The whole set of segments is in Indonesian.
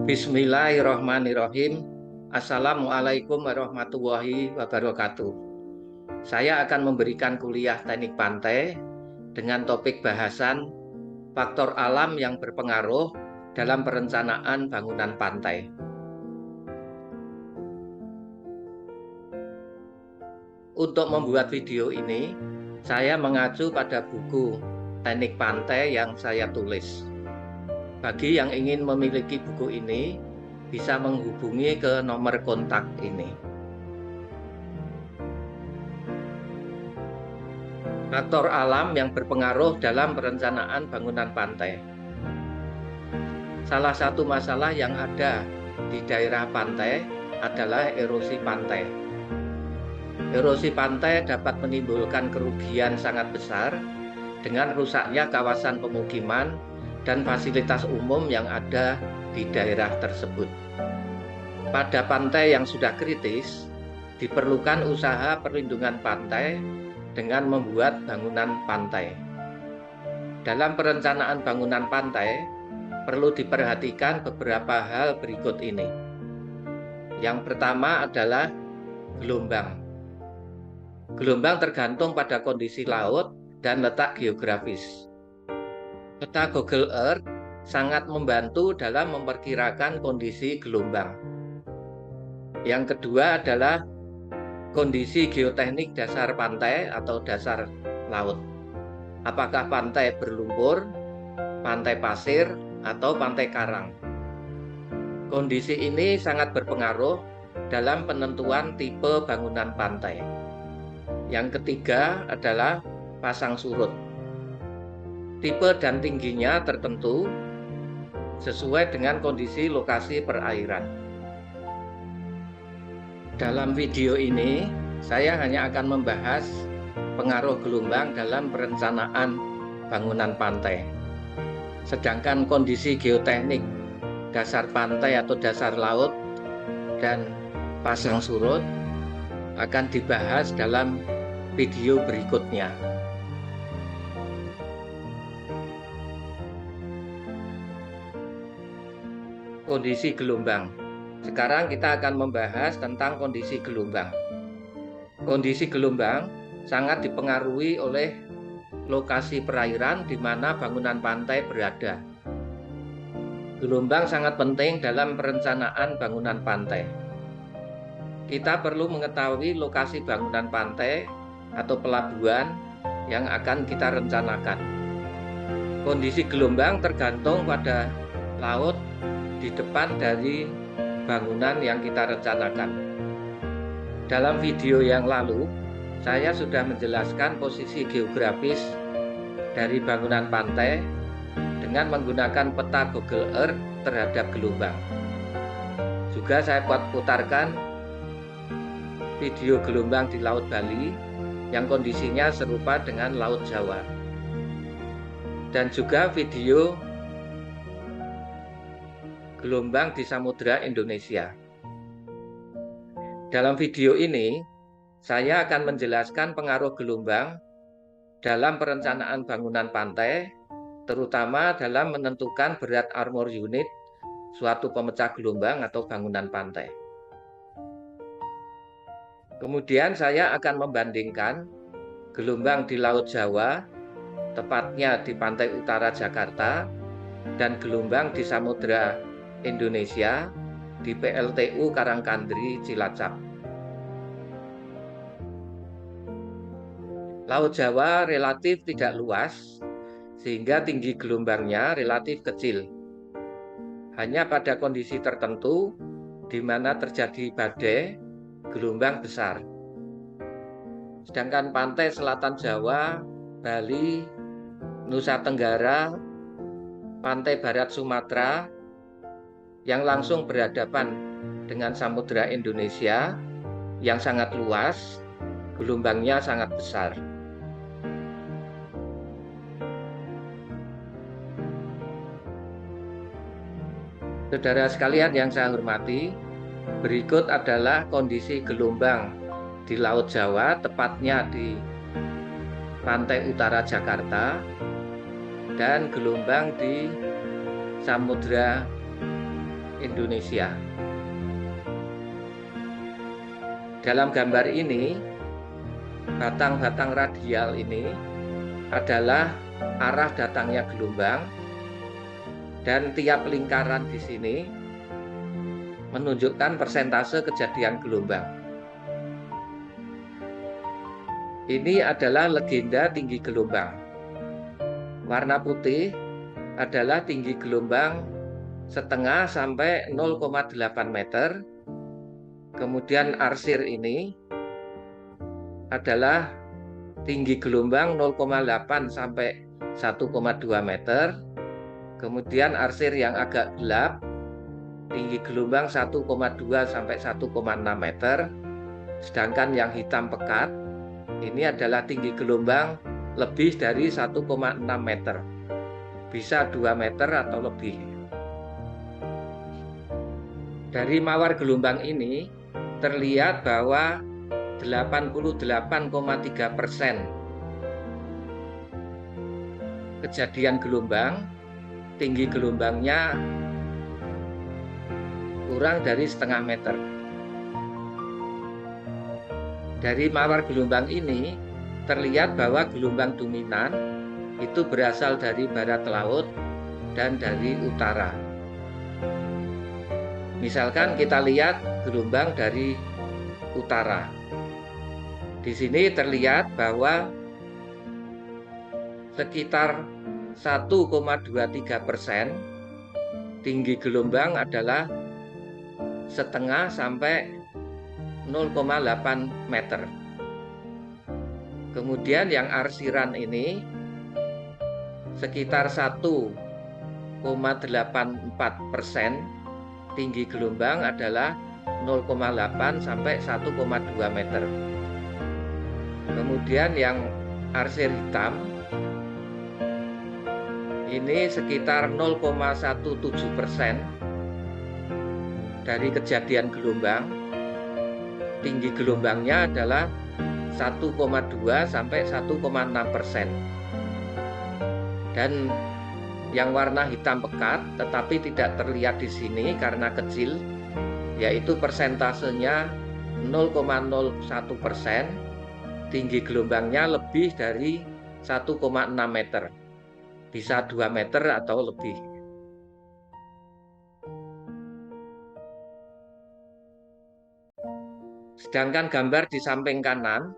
Bismillahirrahmanirrahim. Assalamualaikum warahmatullahi wabarakatuh. Saya akan memberikan kuliah teknik pantai dengan topik bahasan faktor alam yang berpengaruh dalam perencanaan bangunan pantai. Untuk membuat video ini, saya mengacu pada buku teknik pantai yang saya tulis. Bagi yang ingin memiliki buku ini, bisa menghubungi ke nomor kontak ini. Faktor alam yang berpengaruh dalam perencanaan bangunan pantai. Salah satu masalah yang ada di daerah pantai adalah erosi pantai. Erosi pantai dapat menimbulkan kerugian sangat besar dengan rusaknya kawasan pemukiman dan fasilitas umum yang ada di daerah tersebut. Pada pantai yang sudah kritis, diperlukan usaha perlindungan pantai dengan membuat bangunan pantai. Dalam perencanaan bangunan pantai, perlu diperhatikan beberapa hal berikut ini. Yang pertama adalah gelombang. Gelombang tergantung pada kondisi laut dan letak geografis. Peta Google Earth sangat membantu dalam memperkirakan kondisi gelombang. Yang kedua adalah kondisi geoteknik dasar pantai atau dasar laut. Apakah pantai berlumpur, pantai pasir, atau pantai karang? Kondisi ini sangat berpengaruh dalam penentuan tipe bangunan pantai. Yang ketiga adalah pasang surut. Tipe dan tingginya tertentu sesuai dengan kondisi lokasi perairan. Dalam video ini, saya hanya akan membahas pengaruh gelombang dalam perencanaan bangunan pantai. Sedangkan kondisi geoteknik dasar pantai atau dasar laut dan pasang surut akan dibahas dalam video berikutnya. Kondisi gelombang. Sekarang kita akan membahas tentang kondisi gelombang. Kondisi gelombang sangat dipengaruhi oleh lokasi perairan di mana bangunan pantai berada. Gelombang sangat penting dalam perencanaan bangunan pantai. Kita perlu mengetahui lokasi bangunan pantai atau pelabuhan yang akan kita rencanakan. Kondisi gelombang tergantung pada laut di depan dari bangunan yang kita rencanakan. Dalam video yang lalu, saya sudah menjelaskan posisi geografis dari bangunan pantai dengan menggunakan peta Google Earth terhadap gelombang. Juga saya putarkan video gelombang di Laut Bali yang kondisinya serupa dengan Laut Jawa. Dan juga video gelombang di Samudra Indonesia. Dalam video ini, saya akan menjelaskan pengaruh gelombang dalam perencanaan bangunan pantai, terutama dalam menentukan berat armor unit suatu pemecah gelombang atau bangunan pantai. Kemudian saya akan membandingkan gelombang di Laut Jawa, tepatnya di pantai utara Jakarta, dan gelombang di Samudra Indonesia di PLTU Karangkandri, Cilacap. Laut Jawa relatif tidak luas, sehingga tinggi gelombangnya relatif kecil. Hanya pada kondisi tertentu, di mana terjadi badai, gelombang besar. Sedangkan pantai selatan Jawa, Bali, Nusa Tenggara, pantai barat Sumatera, yang langsung berhadapan dengan Samudra Indonesia yang sangat luas, gelombangnya sangat besar. Saudara sekalian yang saya hormati, berikut adalah kondisi gelombang di Laut Jawa, tepatnya di pantai utara Jakarta, dan gelombang di Samudra Indonesia. Dalam gambar ini, batang-batang radial ini adalah arah datangnya gelombang, dan tiap lingkaran di sini menunjukkan persentase kejadian gelombang. Ini adalah legenda tinggi gelombang. Warna putih adalah tinggi gelombang setengah sampai 0,8 meter. Kemudian arsir ini adalah tinggi gelombang 0,8 sampai 1,2 meter. Kemudian arsir yang agak gelap, tinggi gelombang 1,2 sampai 1,6 meter. Sedangkan yang hitam pekat, ini adalah tinggi gelombang lebih dari 1,6 meter. Bisa 2 meter atau lebih. Dari mawar gelombang ini terlihat bahwa 88,3% kejadian gelombang, tinggi gelombangnya kurang dari setengah meter. Dari mawar gelombang ini terlihat bahwa gelombang dominan itu berasal dari barat laut dan dari utara. Misalkan kita lihat gelombang dari utara. Di sini terlihat bahwa sekitar 1,23% tinggi gelombang adalah setengah sampai 0,8 meter. Kemudian yang arsiran ini sekitar 1,84% tinggi gelombang adalah 0,8 sampai 1,2 meter. Kemudian yang arsir hitam ini sekitar 0,17% dari kejadian gelombang. Tinggi gelombangnya adalah 1,2 sampai 1,6%. Dan yang warna hitam pekat tetapi tidak terlihat di sini karena kecil, yaitu persentasenya 0,01%. Tinggi gelombangnya lebih dari 1,6 meter. Bisa 2 meter atau lebih. Sedangkan gambar di samping kanan,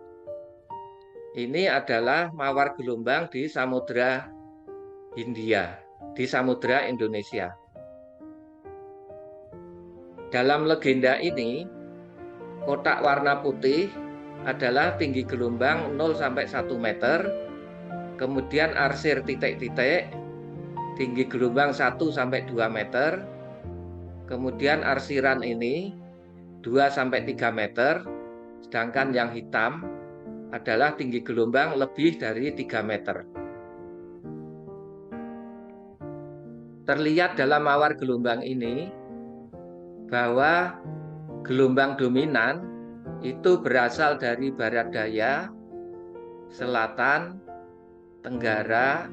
ini adalah mawar gelombang di Samudra Hindia, di Samudra Indonesia. Dalam legenda ini, kotak warna putih adalah tinggi gelombang 0 sampai 1 meter, kemudian arsir titik-titik, tinggi gelombang 1 sampai 2 meter, kemudian arsiran ini 2 sampai 3 meter, sedangkan yang hitam adalah tinggi gelombang lebih dari 3 meter. Terlihat dalam mawar gelombang ini bahwa gelombang dominan itu berasal dari barat daya, selatan, tenggara,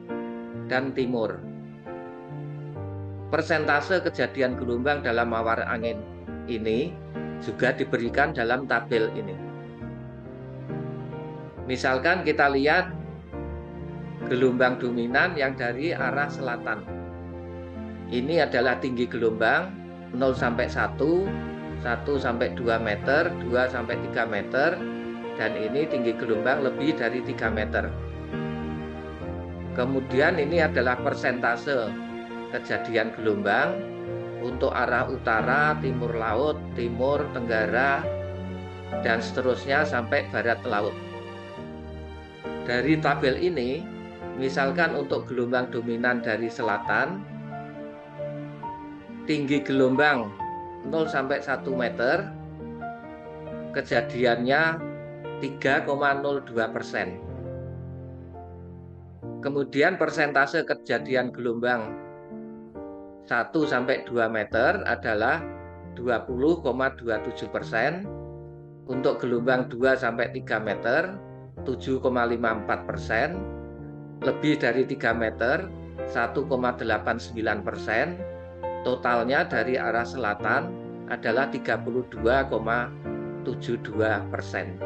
dan timur. Persentase kejadian gelombang dalam mawar angin ini juga diberikan dalam tabel ini. Misalkan kita lihat gelombang dominan yang dari arah selatan. Ini adalah tinggi gelombang 0 sampai 1, 1 sampai 2 meter, 2 sampai 3 meter, dan ini tinggi gelombang lebih dari 3 meter. Kemudian ini adalah persentase kejadian gelombang untuk arah utara, timur laut, timur, tenggara, dan seterusnya sampai barat laut. Dari tabel ini, misalkan untuk gelombang dominan dari selatan, tinggi gelombang 0 sampai 1 meter, kejadiannya 3,02%. Kemudian persentase kejadian gelombang 1 sampai 2 meter adalah 20,27%. Untuk gelombang 2 sampai 3 meter 7,54%. Lebih dari 3 meter 1,89%. totalnya dari arah selatan adalah 32,72%.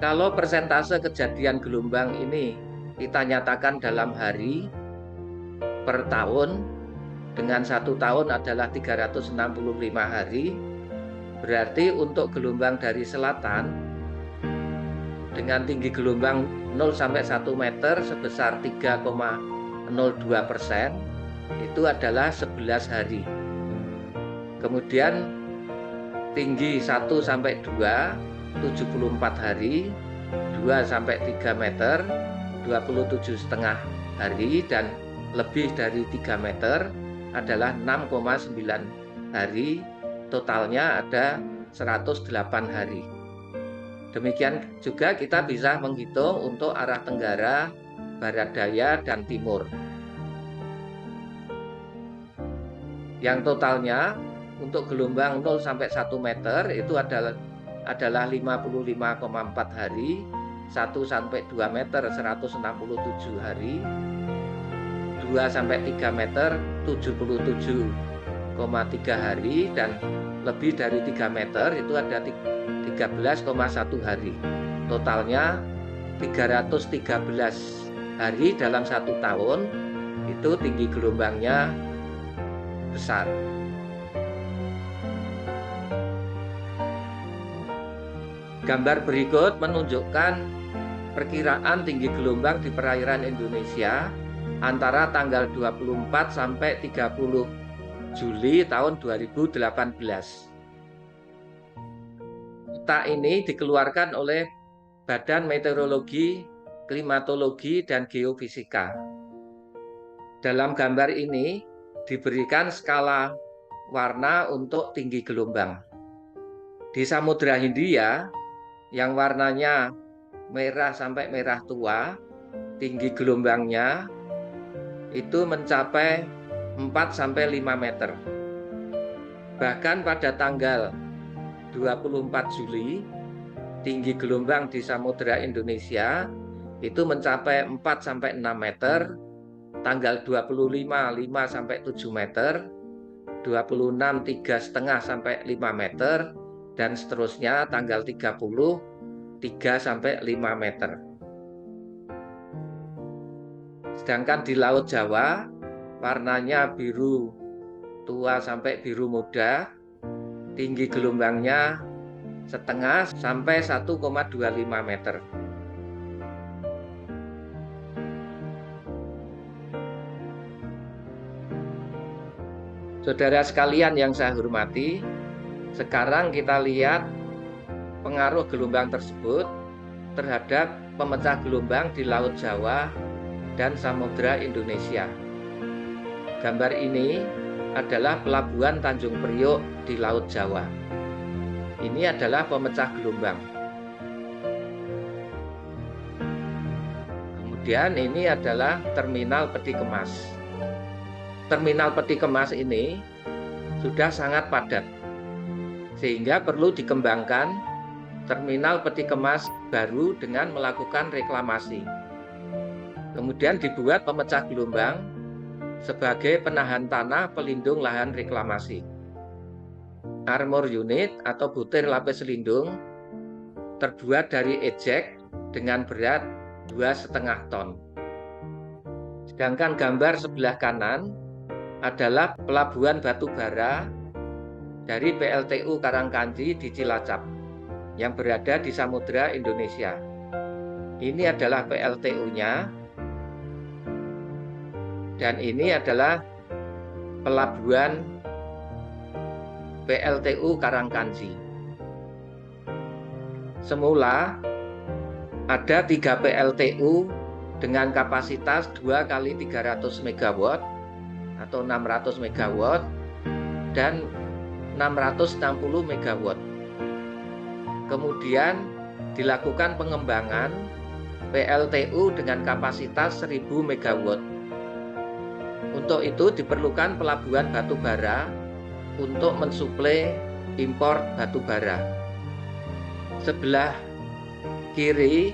Kalau persentase kejadian gelombang ini kita nyatakan dalam hari per tahun, dengan 1 tahun adalah 365 hari, berarti untuk gelombang dari selatan dengan tinggi gelombang 0 sampai 1 meter sebesar 3,02%, itu adalah 11 hari. Kemudian tinggi 1 sampai 2, 74 hari, 2 sampai 3 meter, 27,5 hari, dan lebih dari 3 meter adalah 6,9 hari, totalnya ada 108 hari. Demikian juga kita bisa menghitung untuk arah tenggara, barat daya, dan timur. Yang totalnya untuk gelombang 0 sampai 1 meter itu adalah 55,4 hari, 1 sampai 2 meter 167 hari, 2 sampai 3 meter 77,3 hari, dan lebih dari 3 meter itu ada 13,1 hari. Totalnya 313 hari dalam 1 tahun, itu tinggi gelombangnya besar. Gambar berikut menunjukkan perkiraan tinggi gelombang di perairan Indonesia antara tanggal 24 sampai 30 Juli tahun 2018. Peta ini dikeluarkan oleh Badan Meteorologi, Klimatologi, dan Geofisika. Dalam gambar ini diberikan skala warna untuk tinggi gelombang. Di Samudra Hindia, yang warnanya merah sampai merah tua, tinggi gelombangnya itu mencapai 4 sampai 5 meter. Bahkan pada tanggal 24 Juli, tinggi gelombang di Samudra Indonesia itu mencapai 4 sampai 6 meter, tanggal 25 5 sampai 7 meter, 26 3,5 sampai 5 meter, dan seterusnya tanggal 30 3 sampai 5 meter. Sedangkan di Laut Jawa warnanya biru tua sampai biru muda, tinggi gelombangnya setengah sampai 1,25 meter. Saudara sekalian yang saya hormati, sekarang kita lihat pengaruh gelombang tersebut terhadap pemecah gelombang di Laut Jawa dan Samudra Indonesia. Gambar ini adalah pelabuhan Tanjung Priok di Laut Jawa. Ini adalah pemecah gelombang. Kemudian ini adalah terminal peti kemas. Terminal peti kemas ini sudah sangat padat, sehingga perlu dikembangkan terminal peti kemas baru dengan melakukan reklamasi. Kemudian dibuat pemecah gelombang sebagai penahan tanah pelindung lahan reklamasi. Armor unit atau butir lapis lindung terbuat dari ejek dengan berat 2,5 ton. Sedangkan gambar sebelah kanan adalah pelabuhan batu bara dari PLTU Karangkanci di Cilacap yang berada di Samudra Indonesia. Ini adalah PLTU-nya, dan ini adalah pelabuhan PLTU Karangkanci. Semula ada 3 PLTU dengan kapasitas 2 kali 300 MW atau 600 MW dan 660 MW. Kemudian dilakukan pengembangan PLTU dengan kapasitas 1000 MW. Untuk itu diperlukan pelabuhan batu bara untuk mensuplai impor batu bara. Sebelah kiri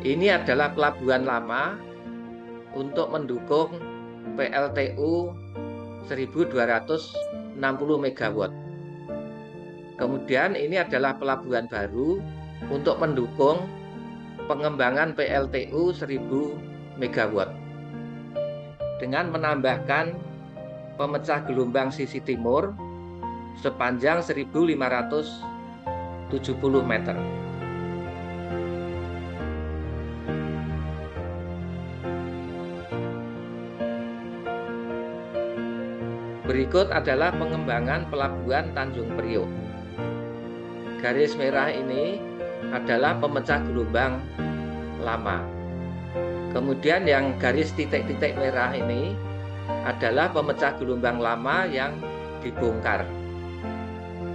ini adalah pelabuhan lama untuk mendukung PLTU 1260 MW. Kemudian ini adalah pelabuhan baru untuk mendukung pengembangan PLTU 1000 MW dengan menambahkan pemecah gelombang sisi timur sepanjang 1570 meter. Berikut adalah pengembangan pelabuhan Tanjung Priok. Garis merah ini adalah pemecah gelombang lama. Kemudian yang garis titik-titik merah ini adalah pemecah gelombang lama yang dibongkar.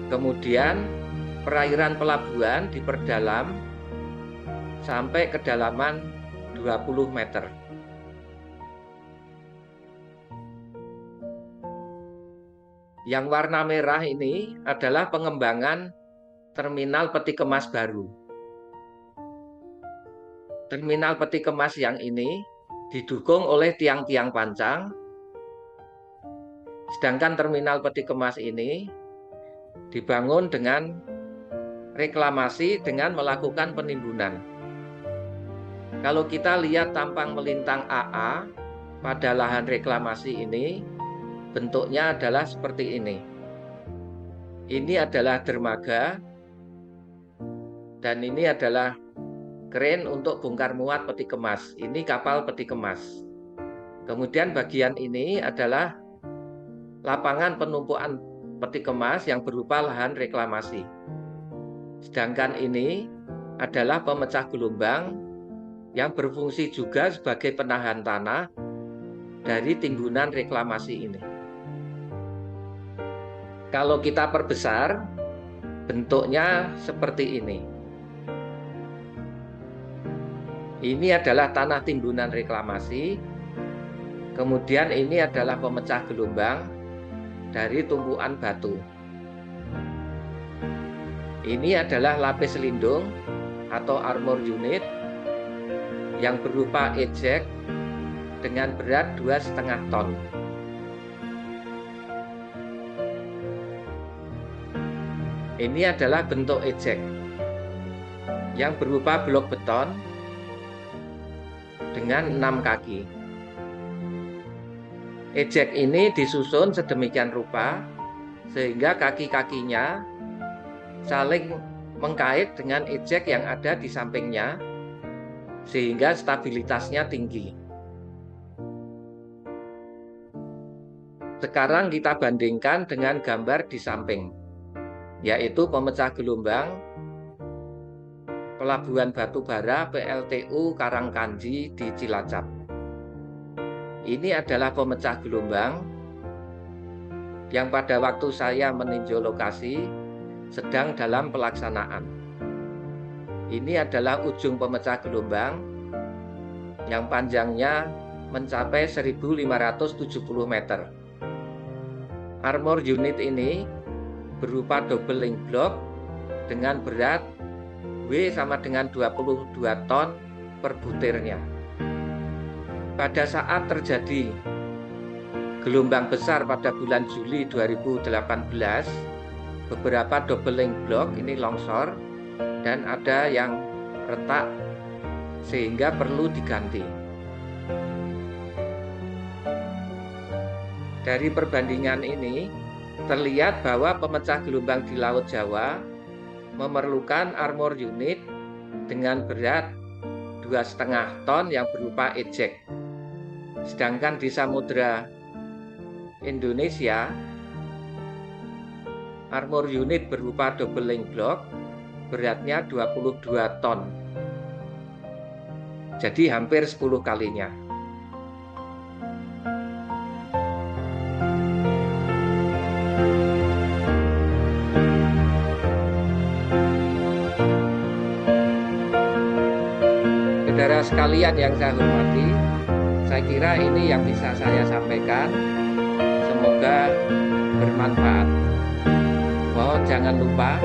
Kemudian perairan pelabuhan diperdalam sampai kedalaman 20 meter. Yang warna merah ini adalah pengembangan terminal peti kemas baru. Terminal peti kemas yang ini didukung oleh tiang-tiang pancang, sedangkan terminal peti kemas ini dibangun dengan reklamasi dengan melakukan penimbunan. Kalau kita lihat tampang melintang AA pada lahan reklamasi ini, bentuknya adalah seperti ini. Ini adalah dermaga, dan ini adalah kren untuk bongkar muat peti kemas. Ini kapal peti kemas. Kemudian bagian ini adalah lapangan penumpukan peti kemas yang berupa lahan reklamasi. Sedangkan ini adalah pemecah gelombang yang berfungsi juga sebagai penahan tanah dari timbunan reklamasi ini. Kalau kita perbesar, bentuknya seperti ini. Ini adalah tanah timbunan reklamasi. Kemudian ini adalah pemecah gelombang dari tumpukan batu. Ini adalah lapis lindung atau armor unit yang berupa ejek dengan berat 2,5 ton. Ini adalah bentuk ejek yang berupa blok beton dengan 6 kaki. Ejek ini disusun sedemikian rupa sehingga kaki-kakinya saling mengkait dengan ejek yang ada di sampingnya sehingga stabilitasnya tinggi. Sekarang kita bandingkan dengan gambar di samping, yaitu pemecah gelombang Pelabuhan Batubara PLTU Karangkanji di Cilacap. Ini adalah pemecah gelombang yang pada waktu saya meninjau lokasi sedang dalam pelaksanaan. Ini adalah ujung pemecah gelombang yang panjangnya mencapai 1570 meter. Armor unit ini berupa double link block dengan berat W sama dengan 22 ton per butirnya. Pada saat terjadi gelombang besar pada bulan Juli 2018, beberapa double link block ini longsor dan ada yang retak sehingga perlu diganti. Dari perbandingan ini terlihat bahwa pemecah gelombang di Laut Jawa memerlukan armor unit dengan berat 2,5 ton yang berupa ejek. Sedangkan di Samudra Indonesia, armor unit berupa double link block beratnya 22 ton. Jadi hampir 10 kalinya. Saudara sekalian yang saya hormati, saya kira ini yang bisa saya sampaikan. Semoga bermanfaat. Mohon jangan lupa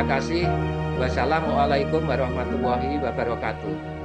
kasih. Wassalamualaikum warahmatullahi wabarakatuh.